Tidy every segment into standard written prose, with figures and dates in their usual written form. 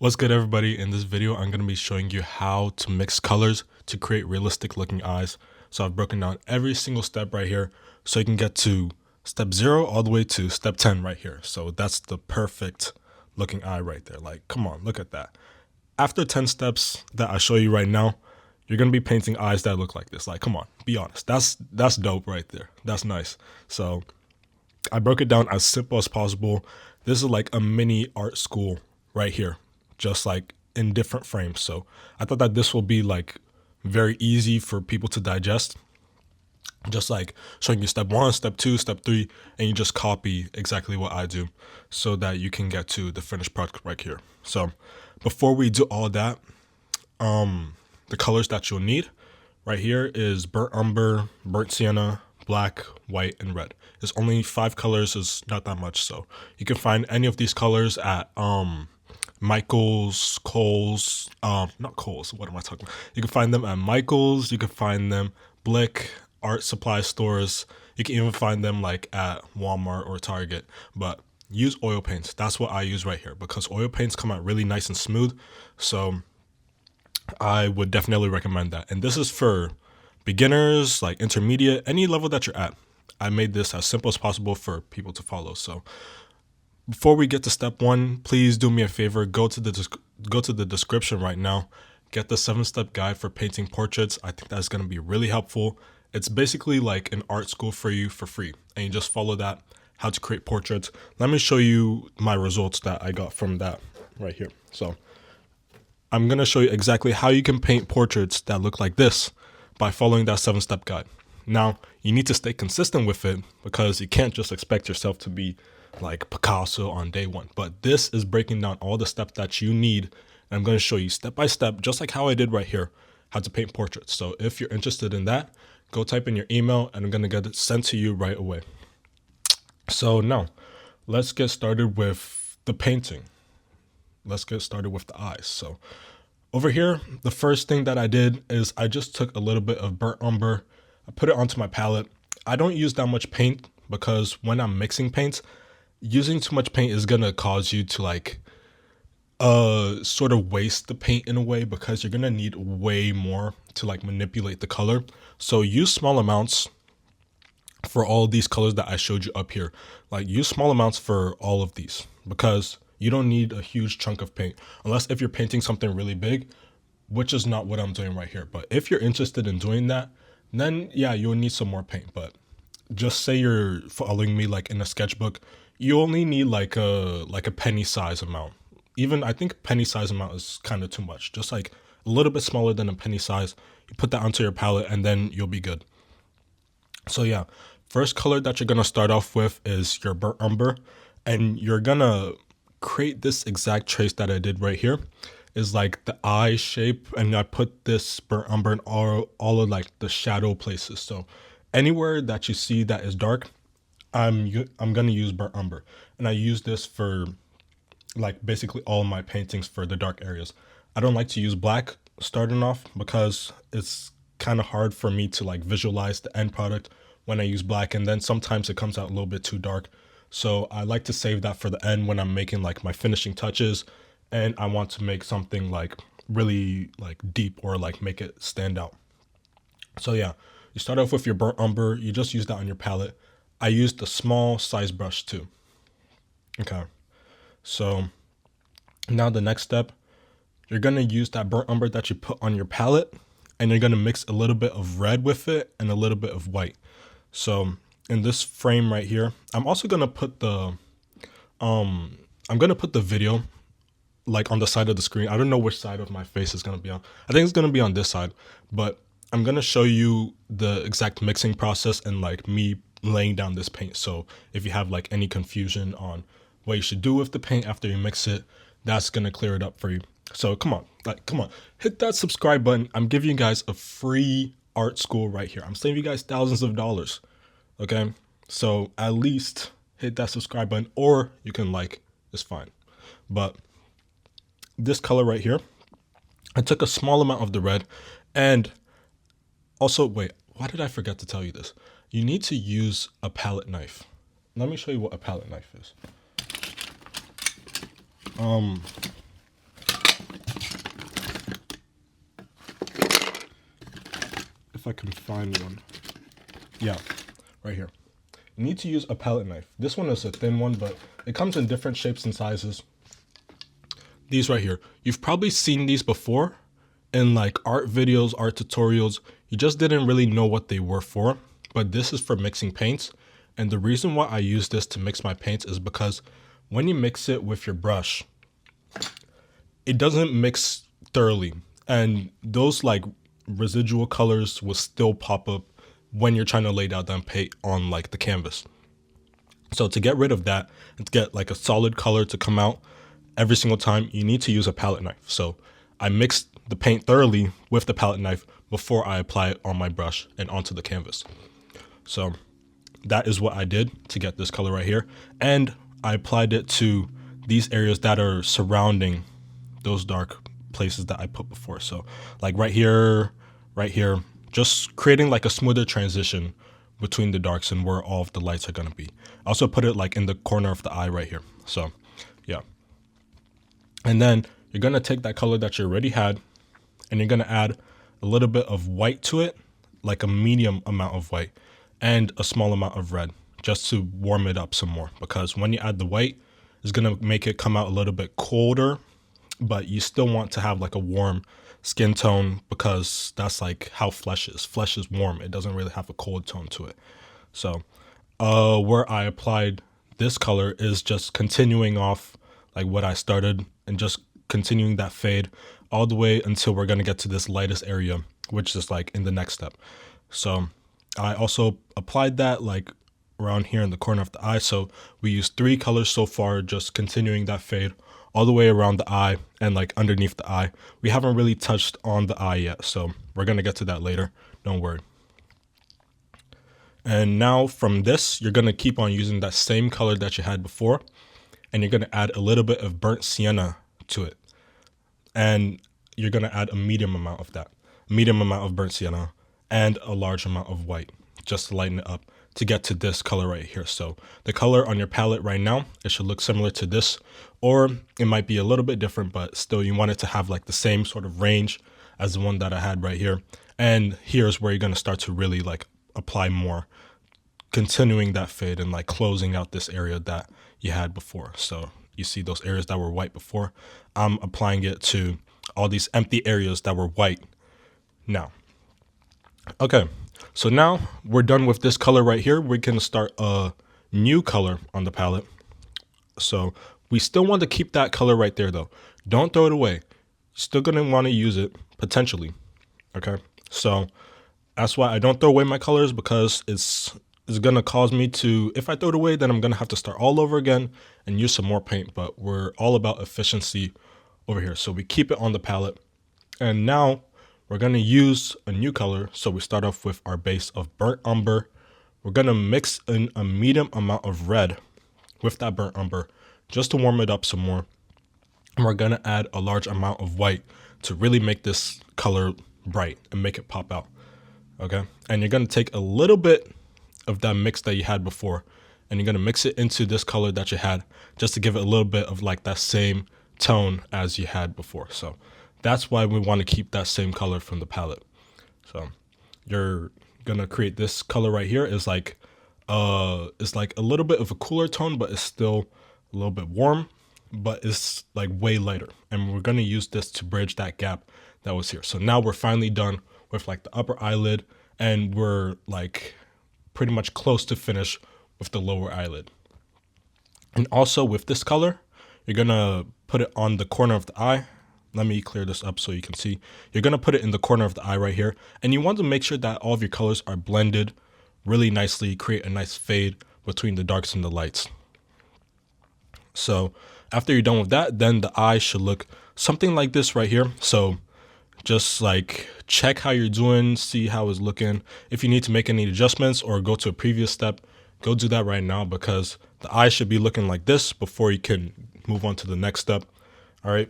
What's good, everybody? In this video, I'm going to be showing you how to mix colors to create realistic looking eyes. So I've broken down every single step right here so you can get to step 0 all the way to step 10 right here. So that's the perfect looking eye right there. Like, come on, look at that. After 10 steps that I show you right now, you're going to be painting eyes that look like this. Like, come on, be honest. That's dope right there. That's nice. So I broke it down as simple as possible. This is like a mini art school right here, just like in different frames. So I thought that this will be like very easy for people to digest. Just like showing you step 1, step 2, step 3, and you just copy exactly what I do so that you can get to the finished product right here. So before we do all that, the colors that you'll need right here is burnt umber, burnt sienna, black, white, and red. There's only 5 colors, is not that much. So you can find any of these colors at Michael's, Kohl's, not Kohl's, what am I talking about? You can find them at Michael's, you can find them Blick, art supply stores. You can even find them like at Walmart or Target, but use oil paints. That's what I use right here because oil paints come out really nice and smooth. So I would definitely recommend that. And this is for beginners, like intermediate, any level that you're at. I made this as simple as possible for people to follow. So before we get to step 1, please do me a favor. Go to the description right now. Get the 7-step guide for painting portraits. I think that's going to be really helpful. It's basically like an art school for you for free. And you just follow that, how to create portraits. Let me show you my results that I got from that right here. So I'm going to show you exactly how you can paint portraits that look like this by following that 7-step guide. Now, you need to stay consistent with it because you can't just expect yourself to be like Picasso on day 1. But this is breaking down all the steps that you need. And I'm going to show you step by step, just like how I did right here, how to paint portraits. So if you're interested in that, go type in your email and I'm going to get it sent to you right away. So now, let's get started with the painting. Let's get started with the eyes. So over here, the first thing that I did is I just took a little bit of burnt umber. I put it onto my palette. I don't use that much paint because when I'm mixing paints, using too much paint is going to cause you to like sort of waste the paint in a way because you're going to need way more to like manipulate the color. So use small amounts for all these colors that I showed you up here. Like use small amounts for all of these because you don't need a huge chunk of paint unless if you're painting something really big, which is not what I'm doing right here. But if you're interested in doing that, then yeah, you'll need some more paint. But just say you're following me like in a sketchbook, you only need like a penny size amount. Even I think penny size amount is kind of too much. Just like a little bit smaller than a penny size. You put that onto your palette and then you'll be good. So yeah, first color that you're gonna start off with is your burnt umber, and you're gonna create this exact trace that I did right here. Is like the eye shape, and I put this burnt umber in all of like the shadow places. So anywhere that you see that is dark, I'm gonna use burnt umber, and I use this for like basically all my paintings for the dark areas. I don't like to use black starting off because it's kind of hard for me to like visualize the end product when I use black, and then sometimes it comes out a little bit too dark. So I like to save that for the end when I'm making like my finishing touches and I want to make something like really like deep or like make it stand out. So yeah, you start off with your burnt umber. You just use that on your palette. I used a small size brush too. Okay. So now the next step, you're going to use that burnt umber that you put on your palette and you're going to mix a little bit of red with it and a little bit of white. So in this frame right here, I'm also going to put the video like on the side of the screen. I don't know which side of my face is going to be on. I think it's going to be on this side, but I'm going to show you the exact mixing process and like me laying down this paint. So if you have like any confusion on what you should do with the paint after you mix it, that's going to clear it up for you. So come on, hit that subscribe button. I'm giving you guys a free art school right here. I'm saving you guys thousands of dollars. Okay. So at least hit that subscribe button, or you can like, it's fine. But this color right here, I took a small amount of the red, and also, wait, why did I forget to tell you this? You need to use a palette knife. Let me show you what a palette knife is. I can find one. Yeah, right here. You need to use a palette knife. This one is a thin one, but it comes in different shapes and sizes. These right here, you've probably seen these before in like art videos, art tutorials. You just didn't really know what they were for, but this is for mixing paints. And the reason why I use this to mix my paints is because when you mix it with your brush, it doesn't mix thoroughly. And those like residual colors will still pop up when you're trying to lay down that paint on like the canvas. So to get rid of that and to get like a solid color to come out every single time, you need to use a palette knife. So I mixed the paint thoroughly with the palette knife before I apply it on my brush and onto the canvas. So that is what I did to get this color right here. And I applied it to these areas that are surrounding those dark places that I put before. So like right here, just creating like a smoother transition between the darks and where all of the lights are going to be. I also put it like in the corner of the eye right here. So yeah. And then you're going to take that color that you already had and you're going to add a little bit of white to it, like a medium amount of white and a small amount of red, just to warm it up some more. Because when you add the white, it's going to make it come out a little bit colder, but you still want to have like a warm skin tone because that's like how flesh is. Flesh is warm. It doesn't really have a cold tone to it. So where I applied this color is just continuing off like what I started and just continuing that fade all the way until we're going to get to this lightest area, which is like in the next step. So I also applied that like around here in the corner of the eye. So we used 3 colors so far, just continuing that fade all the way around the eye and like underneath the eye. We haven't really touched on the eye yet, so we're going to get to that later. Don't worry. And now from this, you're going to keep on using that same color that you had before, and you're going to add a little bit of burnt sienna to it. And you're going to add a medium amount of that, medium amount of burnt sienna and a large amount of white, just to lighten it up to get to this color right here. So the color on your palette right now, it should look similar to this, or it might be a little bit different, but still you want it to have like the same sort of range as the one that I had right here. And here's where you're going to start to really like apply more, continuing that fade and like closing out this area that you had before. So you see those areas that were white before, I'm applying it to all these empty areas that were white now. Okay, so now we're done with this color right here. We can start a new color on the palette. So we still want to keep that color right there though. Don't throw it away. Still gonna want to use it potentially. Okay, so that's why I don't throw away my colors, because it's gonna cause me to, if I throw it away, then I'm gonna have to start all over again and use some more paint. But we're all about efficiency over here. So we keep it on the palette. And now we're going to use a new color. So we start off with our base of burnt umber. We're going to mix in a medium amount of red with that burnt umber just to warm it up some more. And we're going to add a large amount of white to really make this color bright and make it pop out. Okay. And you're going to take a little bit of that mix that you had before, and you're going to mix it into this color that you had, just to give it a little bit of like that same tone as you had before. So that's why we want to keep that same color from the palette. So you're gonna create this color right here. It's like a little bit of a cooler tone, but it's still a little bit warm, but it's like way lighter. And we're gonna use this to bridge that gap that was here. So now we're finally done with like the upper eyelid, and we're like pretty much close to finish with the lower eyelid. And also with this color, you're gonna put it on the corner of the eye. Let me clear this up so you can see. You're going to put it in the corner of the eye right here. And you want to make sure that all of your colors are blended really nicely, create a nice fade between the darks and the lights. So after you're done with that, then the eye should look something like this right here. So just like check how you're doing, see how it's looking. If you need to make any adjustments or go to a previous step, go do that right now, because the eye should be looking like this before you can move on to the next step. All right.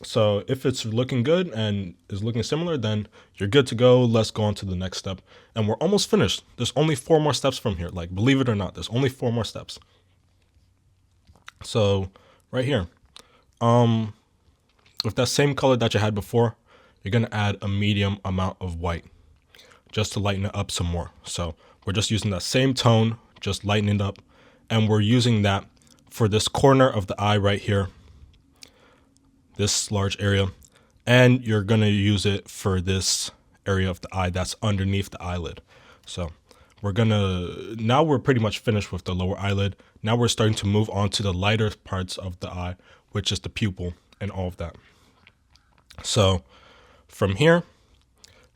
So if it's looking good and is looking similar, then you're good to go. Let's go on to the next step. And we're almost finished. There's only 4 more steps from here. Like, believe it or not, there's only 4 more steps. So right here, with that same color that you had before, you're going to add a medium amount of white. just to lighten it up some more. So we're just using that same tone, just lightening it up. And we're using that for this corner of the eye right here, this large area. And you're going to use it for this area of the eye that's underneath the eyelid. So now we're pretty much finished with the lower eyelid. Now we're starting to move on to the lighter parts of the eye, which is the pupil and all of that. So from here,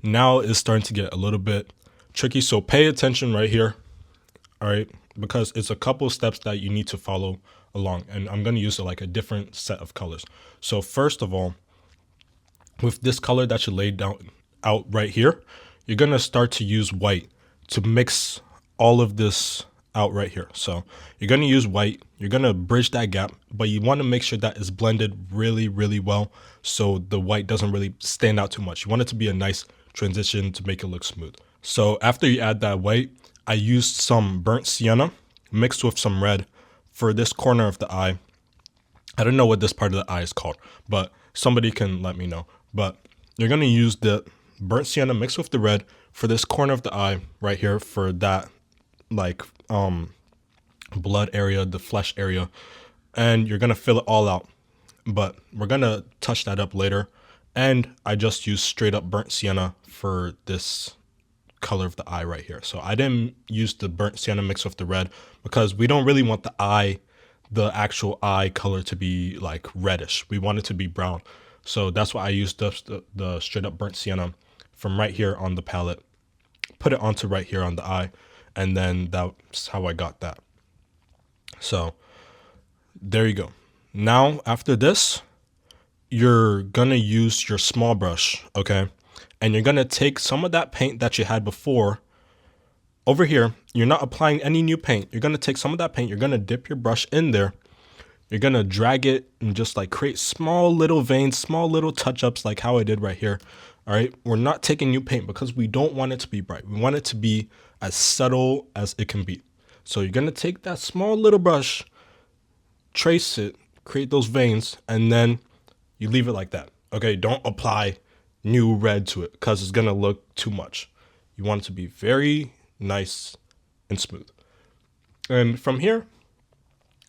now it's starting to get a little bit tricky. So pay attention right here. All right. Because it's a couple steps that you need to follow along. And I'm going to use like a different set of colors. So first of all, with this color that you laid down out right here, you're going to start to use white to mix all of this out right here. So you're going to use white, you're going to bridge that gap, but you want to make sure that it's blended really, really well. So the white doesn't really stand out too much. You want it to be a nice transition to make it look smooth. So after you add that white, I used some burnt sienna mixed with some red for this corner of the eye. I don't know what this part of the eye is called, but somebody can let me know. But you're going to use the burnt sienna mixed with the red for this corner of the eye right here for that like blood area, the flesh area, and you're going to fill it all out. But we're going to touch that up later. And I just used straight up burnt sienna for this color of the eye right here. So I didn't use the burnt sienna mixed with the red because we don't really want the actual eye color to be like reddish. We want it to be brown. So that's why I used the straight up burnt sienna from right here on the palette, put it onto right here on the eye, and then that's how I got that. So there you go. Now after this, you're gonna use your small brush, okay? And you're gonna take some of that paint that you had before over here. You're not applying any new paint. You're gonna take some of that paint, you're gonna dip your brush in there, you're gonna drag it and just like create small little veins, small little touch-ups like how I did right here. All right, we're not taking new paint because we don't want it to be bright. We want it to be as subtle as it can be. So you're gonna take that small little brush, trace it, create those veins, and then you leave it like that. Okay, don't apply new red to it because it's gonna look too much. You want it to be very nice and smooth. And from here,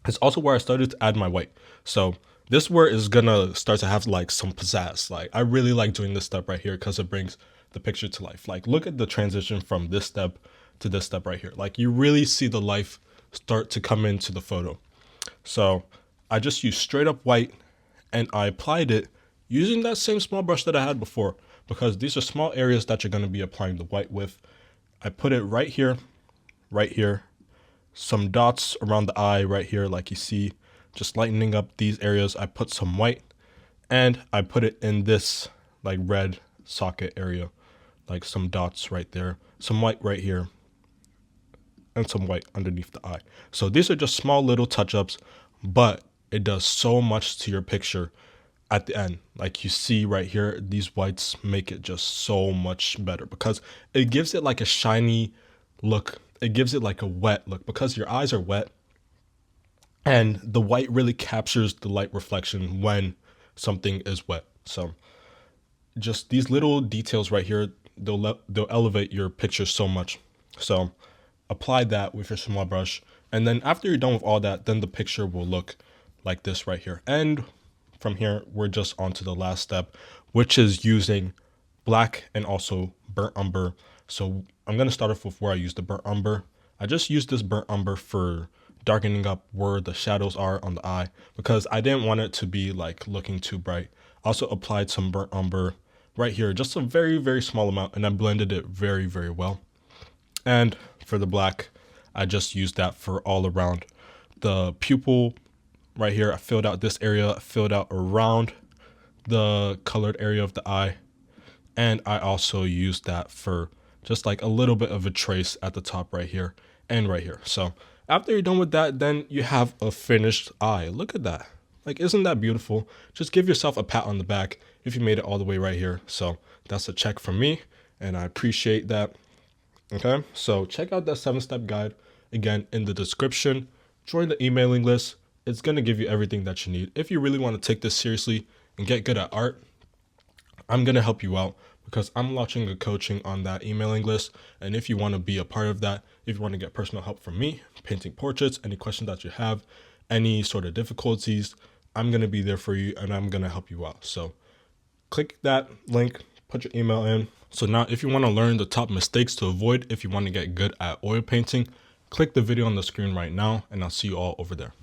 it's also where I started to add my white. So this where is gonna start to have like some pizzazz. Like I really like doing this step right here because it brings the picture to life. Like look at the transition from this step to this step right here. Like you really see the life start to come into the photo. So I just used straight up white and I applied it using that same small brush that I had before because these are small areas that you're going to be applying the white with. I put it right here, some dots around the eye right here like you see, just lightening up these areas. I put some white and I put it in this like red socket area, like some dots right there, some white right here, and some white underneath the eye. So these are just small little touch-ups, but it does so much to your picture at the end. Like you see right here, these whites make it just so much better because it gives it like a shiny look. It gives it like a wet look because your eyes are wet and the white really captures the light reflection when something is wet. So just these little details right here, they'll elevate your picture so much. So apply that with your small brush. And then after you're done with all that, then the picture will look like this right here. And from here, we're just on to the last step, which is using black and also burnt umber. So I'm going to start off with where I use the burnt umber. I just used this burnt umber for darkening up where the shadows are on the eye because I didn't want it to be like looking too bright. I also applied some burnt umber right here, just a very, very small amount, and I blended it very, very well. And for the black, I just used that for all around the pupil right here. I filled out this area, I filled out around the colored area of the eye. And I also used that for just like a little bit of a trace at the top right here and right here. So after you're done with that, then you have a finished eye. Look at that. Like, isn't that beautiful? Just give yourself a pat on the back if you made it all the way right here. So that's a check from me, and I appreciate that. Okay, so check out that 7-step guide again in the description. Join the emailing list. It's going to give you everything that you need. If you really want to take this seriously and get good at art, I'm going to help you out because I'm launching a coaching on that emailing list. And if you want to be a part of that, if you want to get personal help from me, painting portraits, any questions that you have, any sort of difficulties, I'm going to be there for you and I'm going to help you out. So click that link, put your email in. So now if you want to learn the top mistakes to avoid if you want to get good at oil painting, click the video on the screen right now and I'll see you all over there.